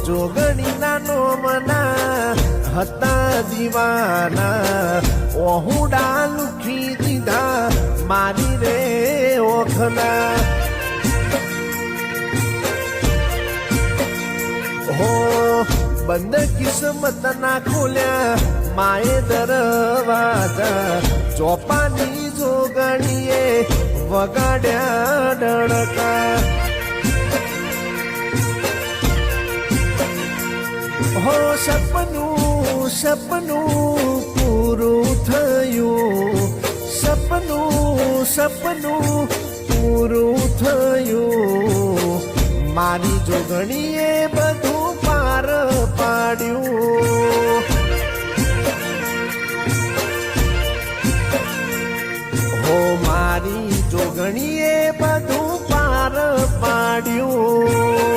જોગણીના નોમના હતા દીવાના ઓહુડા લુખી દીધા મારી રે ઓખના હો બંધ કિસ્મત ના ખોલ્યા માએ દરવાજા ચોપાની જોગણીએ વગાડ્યા ડણકા હો સપનું સપનું પૂરું થયું સપનું પૂરું થયું મારી જોગણીએ બધું પાર પાડ્યું હો મારી જોગણીએ બધું પાર પાડ્યું